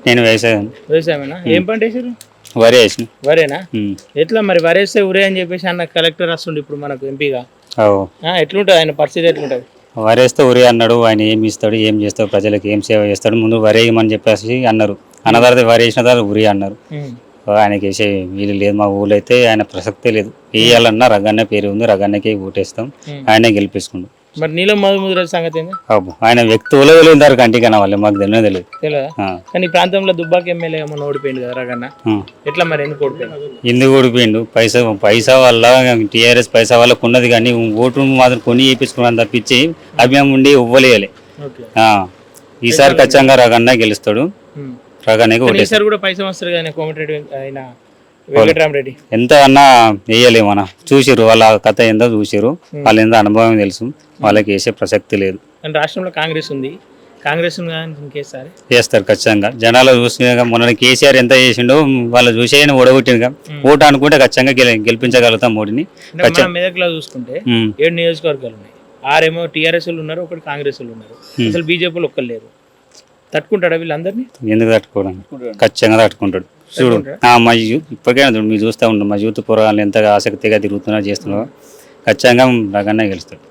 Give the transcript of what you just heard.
నేను వ్యవసాయం వ్యవసాయమేనా? ఏం పంట వేసారు? వరి వేసిన. వరేనా? ఎట్లా మరి వరేస్తే ఉరే అని చెప్పేసి అన్న కలెక్టర్ వస్తుండే ఇప్పుడు మనకు ఎంపీగా. ఎట్లుంటుంది ఆయన పరిస్థితి? ఎట్లుంటుంది? వరేస్తే ఉరి అన్నాడు. ఆయన ఏం ఇస్తాడు, ఏం చేస్తాడు, ప్రజలకు ఏం సేవ చేస్తాడు, ముందు వరేయమని చెప్పేసి అన్నారు. అన్న తర్వాత వరి వేసిన తర్వాత ఉరి అన్నారు. ఆయనకి వేసే వీలు లేదు. మా ఊళ్ళో అయితే ఆయన ప్రసక్తే లేదు. వేయాలన్నా రగన్న పేరు ఉంది, రగన్నకే ఓటేస్తాం, ఆయనే గెలిపించుకుండు. మరి నీలం మధుముద్రాజ్ సంగతి ఏంది? ఆయన వ్యక్తులు వెళ్ళిందారు కంటికన్నా వాళ్ళు మాకు తెలియదు. కానీ ఈ ప్రాంతంలో దుబ్బాక ఎమ్మెల్యే ఏమన్నా ఓడిపోయింది కదా రగన్న, ఎట్లా మరి ఎందుకు ఓడిపోయింది? ఎందుకు ఓడిపోయిండు? పైసా వల్ల, టీఆర్ఎస్ పైసా వల్ల ఉన్నది, కానీ ఓటు మాత్రం కొని వేయించుకున్నాను తప్పించి అభిమానం ఉండి ఇవ్వలేయాలి. ఈసారి ఖచ్చితంగా రగన్న గెలుస్తాడు. ఈసారి కూడా పైసా వస్తారు కదా కోమటిరెడ్డి ఆయన వెంకటరామరెడ్డి. ఎంత అన్నా వేయలేమన్నా. చూసిరు వాళ్ళ కథ ఏందో చూసిరు, వాళ్ళ ఎంత అనుభవం తెలుసు, వాళ్ళకి వేసే ప్రసక్తి లేదు. రాష్ట్రంలో కాంగ్రెస్ ఉంది, కాంగ్రెస్ చేస్తారు ఖచ్చితంగా. జనాలు చూసిన మొన్న కేసీఆర్ ఎంత చేసిండో వాళ్ళు చూసే ఓడగొట్టిండుగా. ఓటు అనుకుంటే ఖచ్చితంగా గెలిపించగలుగుతాం మోడీని. మెదక్లో చూసుకుంటే 7 నియోజకవర్గాలు ఉన్నాయి. 6 ఏమో టీఆర్ఎస్ వాళ్ళు ఉన్నారు, 1 కాంగ్రెస్ వాళ్ళు ఉన్నారు. అసలు బీజేపీలో ఒక్కరు లేరు. తట్టుకుంటాడా వీళ్ళందరినీ? ఎందుకు తట్టుకోవడం? ఖచ్చితంగా తట్టుకుంటాడు. చూడు మా ఇప్పటికైనా మీరు చూస్తూ ఉంటాం, మా యూత్ పోరాలు ఎంతగా ఆసక్తిగా తిరుగుతున్నారు, చేస్తున్నారు. ఖచ్చితంగా రగన్న గెలుస్తాడు.